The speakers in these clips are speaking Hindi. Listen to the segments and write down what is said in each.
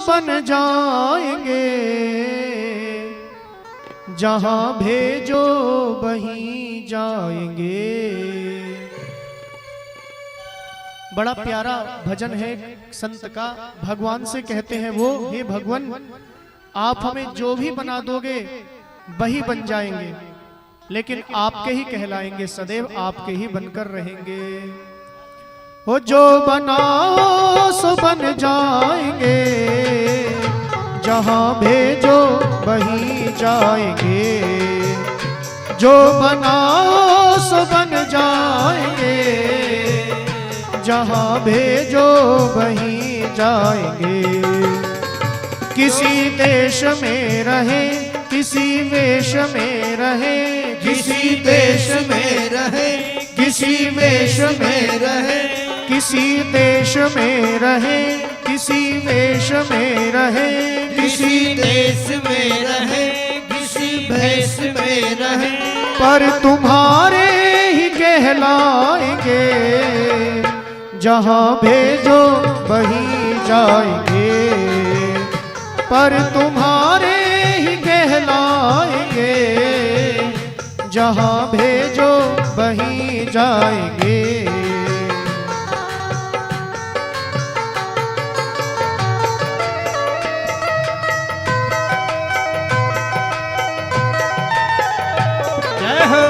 बन जाएंगे, जहां भेजो वहीं जाएंगे। बड़ा प्यारा भजन है संत का। भगवान से कहते हैं वो, हे भगवान आप हमें जो भी बना दोगे वही बन जाएंगे, लेकिन आपके ही कहलाएंगे, सदैव आपके ही बनकर रहेंगे। हो जो बनाओ सो बन जाएंगे, जहां भेजो वहीं जाएंगे। जो बनाओ सो बन जाएंगे, जहां भेजो वहीं जाएंगे। किसी देश में रहे, किसी वेश में रहे, किसी देश में रहे, किसी वेश में रहे, किसी देश में रहे, किसी वेश में रहे, किसी देश में रहे, किसी भेष में रहे, पर तुम्हारे ही कहलाएंगे। जहां भेजो वहीं जाएंगे, पर तुम्हारे ही कहलाएंगे। जहां भेजो वहीं जाएंगे। जय हो।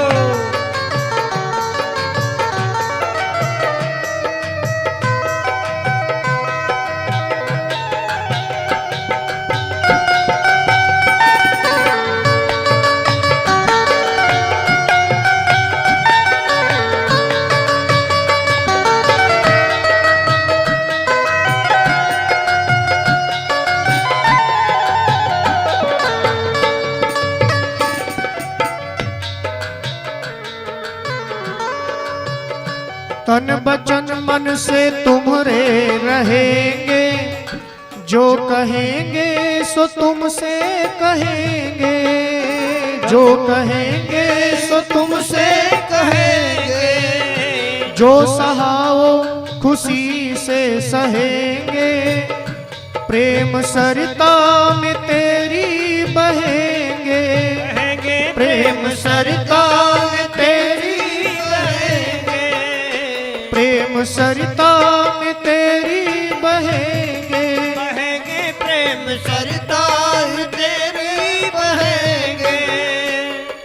तन बचन मन से तुम्हारे रहेंगे, जो कहेंगे सो तुमसे कहेंगे। जो कहेंगे सो तुमसे कहेंगे, जो सहाओ खुशी से सहेंगे। प्रेम सरिता में तेरी बहेंगे, प्रेम सरिता में तेरी, प्रेम सरिता में तेरी बहेंगे। बहेंगे प्रेम सरिता तेरी बहेंगे।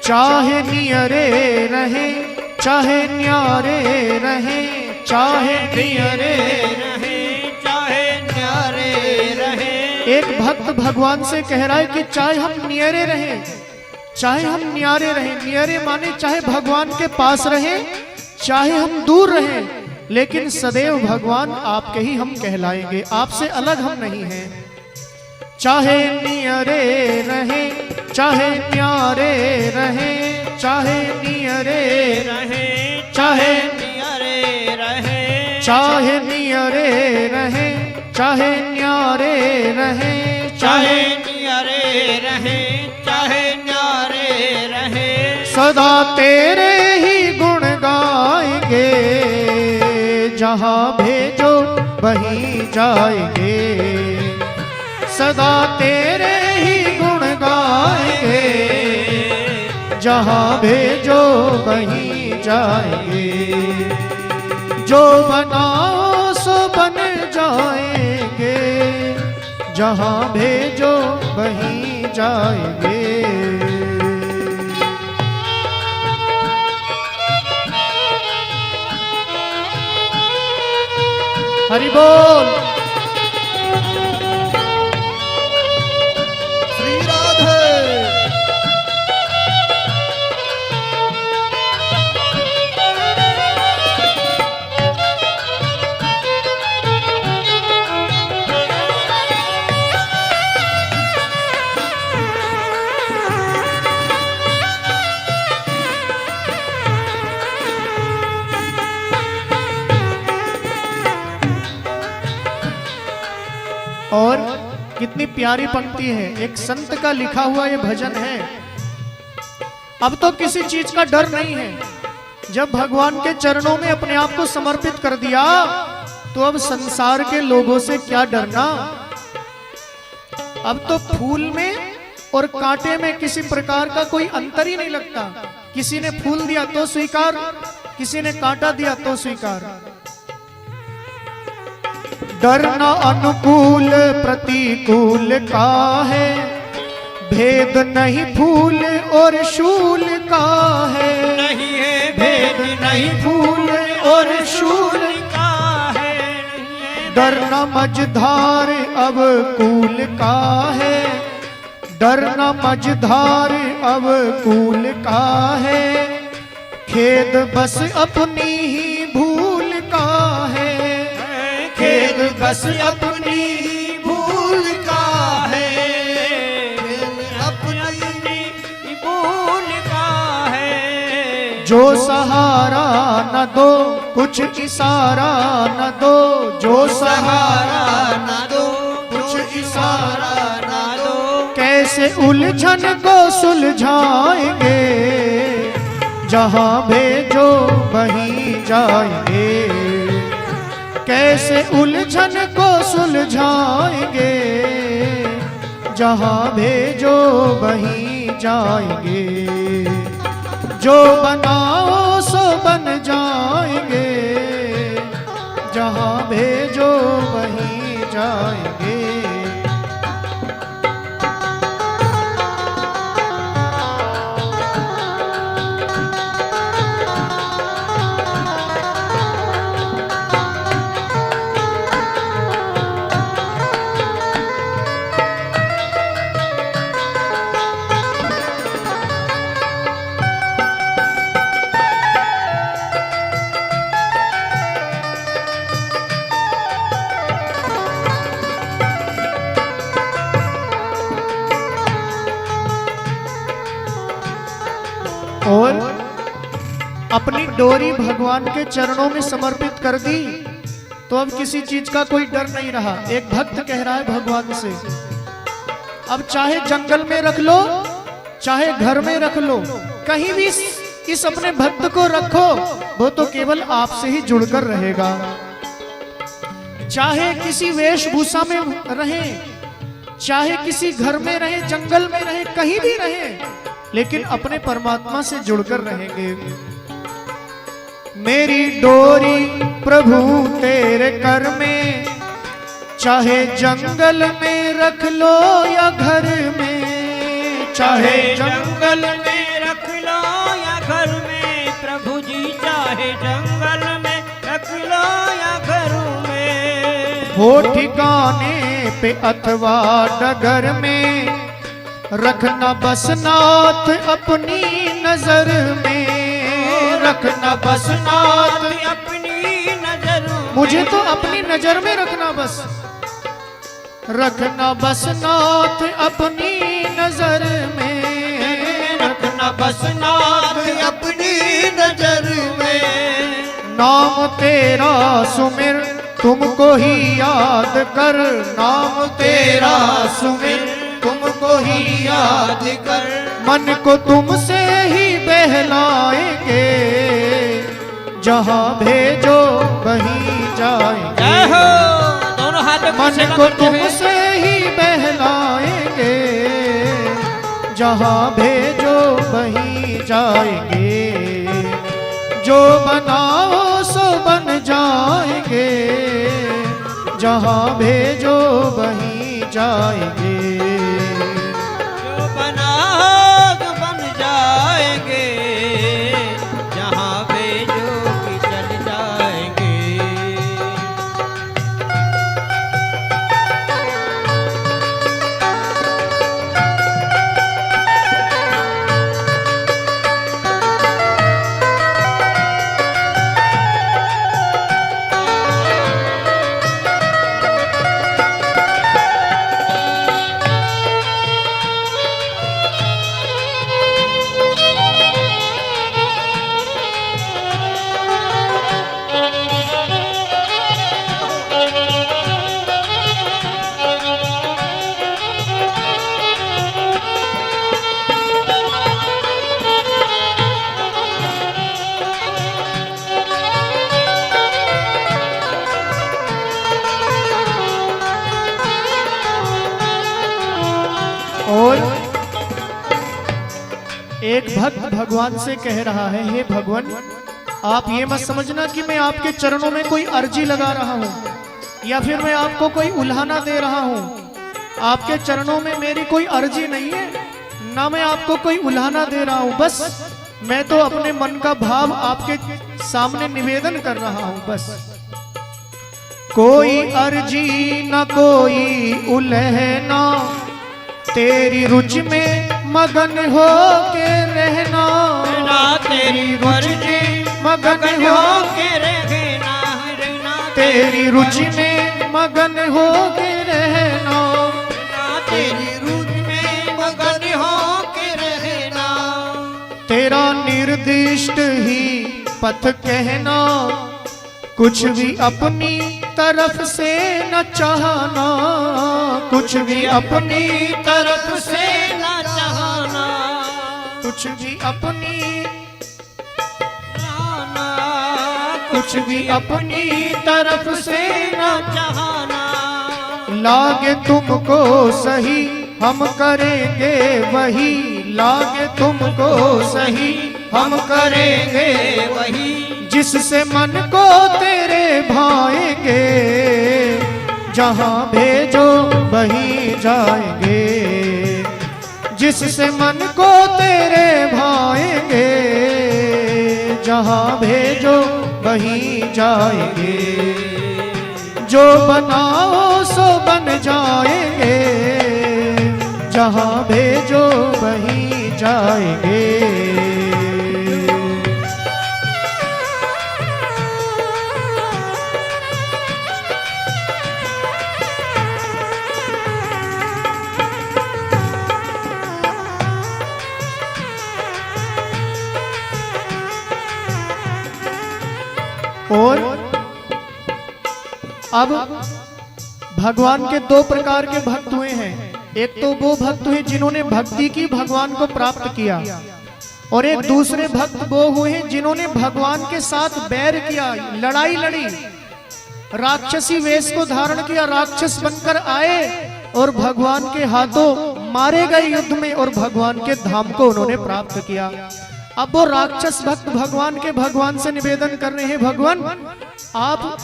चाहे नियरे रहे, चाहे न्यारे रहे, चाहे नियरे रहे, चाहे न्यारे रहे। एक भक्त भगवान से कह रहा है कि चाहे हम नियरे रहें, चाहे हम न्यारे रहें। नियरे माने चाहे भगवान के पास रहें, चाहे हम दूर रहें, लेकिन सदैव भगवान आपके ही हम कहलाएंगे, आपसे अलग हम नहीं हैं। चाहे नियरे रहे, चाहे न्यारे रहे, चाहे नियरे रहे, चाहे न्यारे रहे, चाहे नियरे रहे, चाहे न्यारे रहे, चाहे न्यारे रहे, चाहे न्यारे रहे। सदा तेरे ही गुण गाएंगे, जहां भेजो वहीं जाएंगे। सदा तेरे ही गुण गाएंगे, जहां भेजो वहीं जाएंगे। जो बनाओ सो बन जाएंगे, जहां भेजो वहीं जाएंगे। हरि बोल। श्री राधे। और कितनी प्यारी पंक्ति है, एक संत का लिखा हुआ ये भजन है। अब तो किसी चीज का डर नहीं है, जब भगवान के चरणों में अपने आप को समर्पित कर दिया तो अब संसार के लोगों से क्या डरना। अब तो फूल में और कांटे में किसी प्रकार का कोई अंतर ही नहीं लगता। किसी ने फूल दिया तो स्वीकार, किसी ने कांटा दिया तो स्वीकार। डरना अनुकूल प्रतिकूल का है, भेद नहीं फूल और शूल का है। नहीं है भेद नहीं फूल और शूल का है। डरना मझधार अब कूल का है, डरना मझधार अब कूल का है। खेद बस अपनी ही भूल का है, खेद बस अपनी ही भूल का है। अपनी भूल का है। जो सहारा न दो कुछ इशारा न दो, जो सहारा न दो कुछ इशारा न दो। कैसे उलझन को सुलझाएंगे, जहां भेजो वहीं जाएंगे। कैसे उलझन को सुलझाएंगे, जहां भेजो वहीं जाएंगे। जो बनाओ सो बन जाएंगे, जहां भेजो वहीं जाएंगे। और अपनी डोरी भगवान के चरणों में समर्पित कर दी तो अब किसी चीज का कोई डर नहीं रहा। एक भक्त कह रहा है भगवान से, अब चाहे जंगल में रख लो, चाहे घर में रख लो, कहीं भी इस अपने भक्त को रखो, वो तो केवल आपसे ही जुड़कर रहेगा। चाहे किसी वेशभूषा में रहे, चाहे किसी घर में रहे, जंगल में रहे, कहीं भी रहे, लेकिन अपने परमात्मा से जुड़कर रहेंगे। मेरी डोरी प्रभु तेरे कर में, चाहे जंगल में रख लो या घर में, चाहे जंगल में रख लो या घर में। प्रभु जी चाहे जंगल में रख लो या घर में। हो ठिकाने पे अथवा डगर में, रखना बस नाथ अपनी नजर में, रखना बस नाथ अपनी नजर में। मुझे तो अपनी नजर में रखना बस, रखना बस नाथ अपनी नजर में, रखना बस नाथ अपनी नजर में। नाम तेरा सुमिर तुमको ही याद कर, नाम तेरा सुमिर तुमको ही याद कर। मन को तुमसे ही बहलाएंगे, जहां भेजो वहीं जाएंगे। जय हो, दोनों हाथ मन को तुमसे ही बहलाएंगे, जहां भेजो वहीं जाएंगे। जो बनाओ सो बन जाएंगे, जहां भेजो वहीं जाएंगे। जो बनाओ बन जाएंगे, जहां भेजो कि चल जाएंगे। और एक भक्त भगवान से कह रहा है, हे भगवान, आप ये मत समझना कि मैं आपके चरणों में कोई अर्जी लगा रहा हूँ या फिर मैं आपको कोई उल्हाना दे रहा हूँ। आपके चरणों में मेरी कोई अर्जी नहीं है, ना मैं आपको कोई उल्हाना दे रहा हूँ। बस मैं तो अपने मन का भाव आपके सामने निवेदन कर रहा हूँ। बस कोई अर्जी न कोई उल्हना, तेरी रुचि में मगन हो के रहना। तेरी मर्जी मगन हो के रहना, तेरी रुचि में मगन हो के रहना। तेरी रुचि में मगन हो के रहना। तेरा निर्दिष्ट ही पथ कहना, कुछ भी अपनी तरफ से न चाहना। कुछ भी अपनी तरफ से न चाहना, कुछ भी अपनी चाहना, कुछ भी अपनी तरफ से न चाहना। लागे तुमको सही हम करेंगे वही। लागे तुमको सही हम करेंगे वही, जिससे मन को तेरे भाएंगे। जहाँ भेजो वहीं जाएंगे, जिससे मन को तेरे भाएंगे। जहाँ भेजो वहीं जाएंगे, जो बनाओ सो बन जाएंगे। जहाँ भेजो वहीं जाएंगे। और अब भगवान के दो प्रकार के भक्त हुए हैं। एक तो वो भक्त हुए जिन्होंने भक्ति की, भगवान को प्राप्त किया, और एक दूसरे भक्त वो हुए हैं जिन्होंने भगवान के साथ बैर किया, लड़ाई लड़ी, राक्षसी वेश को धारण किया, राक्षस बनकर आए और भगवान के हाथों मारे गए युद्ध में, और भगवान के धाम को उन्होंने प्राप्त किया। अब वो राक्षस भक्त भगवान से निवेदन कर रहे हैं, भगवान आप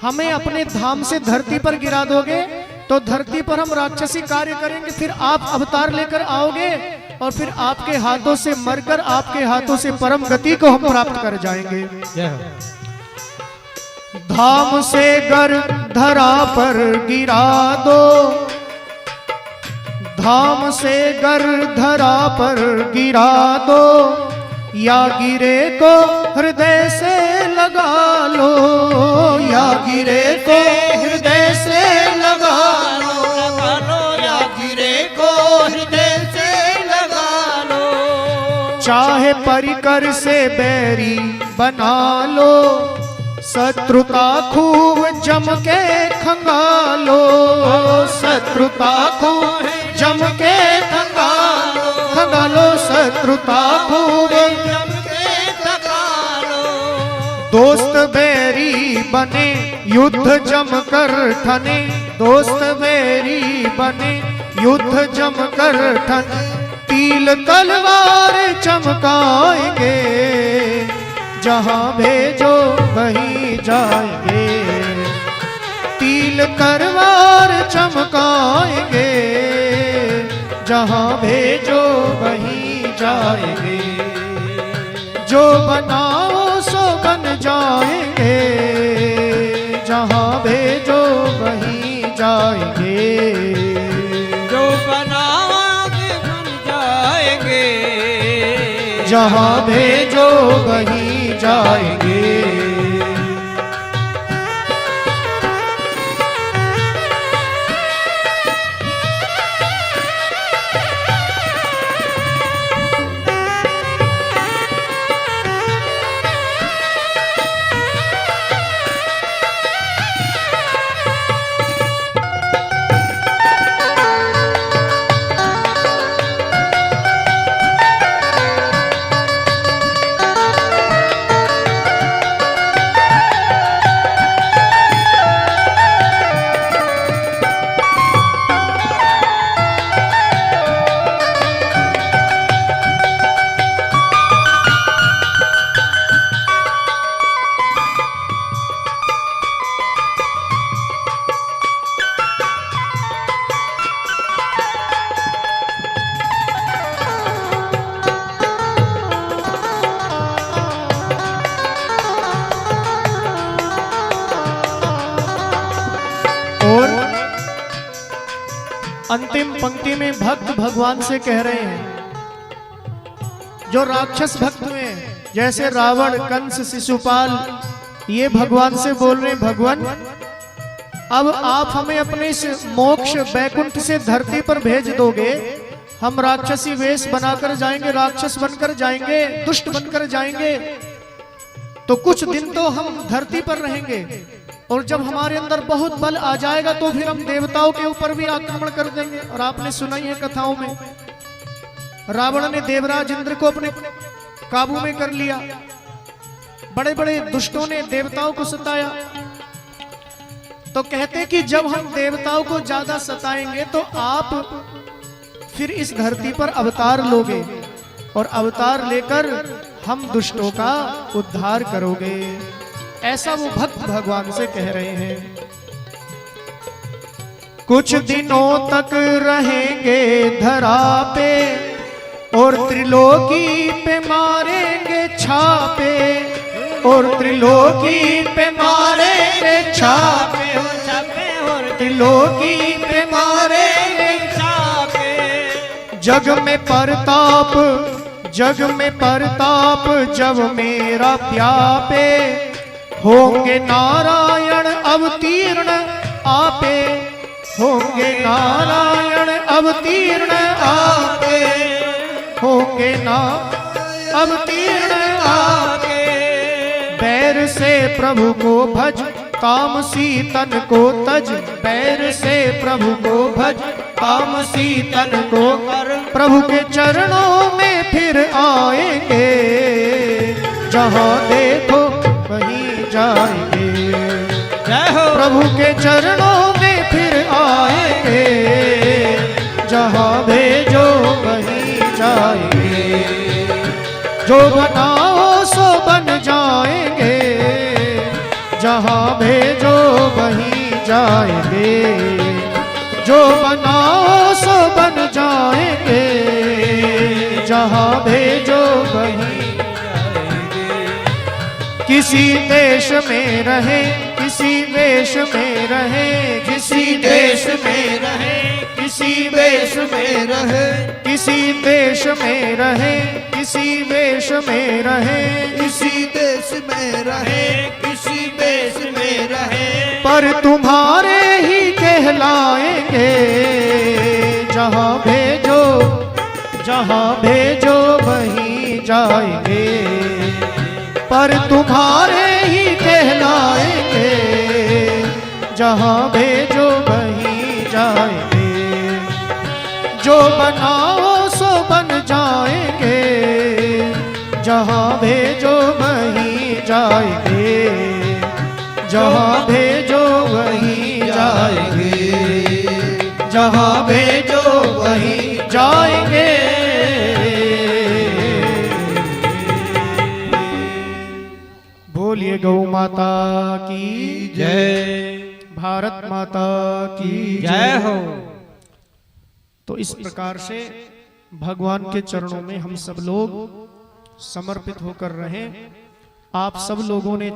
हमें अपने धाम से धरती पर गिरा दोगे तो धरती पर हम राक्षसी कार्य करेंगे, फिर आप अवतार लेकर आओगे और फिर आपके हाथों से मरकर आपके हाथों से परम गति को हम प्राप्त कर जाएंगे। धाम से गर धरा पर गिरा दो, धाम से गर धरा पर गिरा दो, या गिरे को हृदय से लगा लो। या गिरे को हृदय से लगा लो, या गिरे को हृदय से लगा लो। चाहे परिकर से बैरी बना लो, शत्रुता खूब जम के खंगालो। शत्रुता खूब जम के खंगालो, शत्रुता खूब जम के खंगालो। दोस्त बैरी बने युद्ध जम कर ठने, दोस्त बैरी बने युद्ध जम कर ठन, तील तलवार चमकाएंगे। जहाँ भेजो वहीं जाएंगे, तील तलवार चमकाएंगे। जहाँ भेजो वहीं जाएंगे, जो बनाओ सो बन जाएंगे। जहाँ भेजो वहीं जाएंगे, जो बनाओगे बन जाएंगे। जहाँ भेजो वहीं जाएंगे। अंतिम पंक्ति में भक्त भगवान से कह रहे हैं, जो राक्षस भक्त हुए जैसे रावण, कंस, शिशुपाल, ये भगवान से बोल रहे हैं, भगवान अब आप हमें अपने इस मोक्ष बैकुंठ से धरती पर भेज दोगे, हम राक्षसी वेश बनाकर जाएंगे, राक्षस बनकर जाएंगे, दुष्ट बनकर जाएंगे, तो कुछ दिन तो हम धरती पर रहेंगे, और जब हमारे अंदर बहुत बल आ जाएगा तो फिर हम देवताओं के ऊपर भी आक्रमण कर देंगे। और आपने सुना ही है कथाओं में, रावण ने देवराज इंद्र को अपने काबू में कर लिया, बड़े बड़े दुष्टों ने देवताओं को सताया। तो कहते कि जब हम देवताओं को ज्यादा सताएंगे तो आप फिर इस धरती पर अवतार लोगे, और अवतार लेकर हम दुष्टों का उद्धार करोगे। ऐसा वो भक्त भगवान से कह रहे हैं। कुछ दिनों तक रहेंगे धरा पे, और त्रिलोकी पे मारेंगे छापे, और त्रिलोकी पे मारेंगे छापे, और त्रिलोकी पे मारेंगे छापे। जग में परताप, जग में परताप जब मेरा व्यापे, होंगे नारायण अवतीर्ण आपे, होंगे नारायण अवतीर्ण आपे, होंगे ना अवतीर्ण आपे। बैर से प्रभु को भज, तामसी तन को तज, बैर से प्रभु को भज, तामसी तन को, प्रभु के चरणों में फिर आएंगे, जहां देखो वहीं जाएंगे। जय हो प्रभु के चरणों में फिर आएंगे, जहां भेजो वहीं जाएंगे। जो बनाओ सो बन जाएंगे, जहां भेजो वहीं जाएंगे। जो बनाओ सो बन जाएंगे, जहां भेजो वहीं। किसी देश में रहे, किसी वेश में रहे, किसी देश में रहे, किसी वेश में रहे, किसी देश में रहे, किसी वेश में रहे, किसी देश में रहे, किसी देश में रहे, पर तुम्हारे ही कहलाएंगे। जहां भेजो, जहां भेजो वहीं जाएंगे, पर तुम्हारे ही कहलाएंगे। जहां भेजो वहीं जाएंगे। जो बनाओ सो बन जाएंगे, जहां भेजो वहीं जाएंगे। जहां भेजो वहीं जाएंगे, जहां भेजो वहीं जाएंगे। बोलिए गौ माता की जय, भारत माता की जय हो। तो इस प्रकार से भगवान के चरणों में हम सब लोग समर्पित होकर रहें। आप सब लोगों ने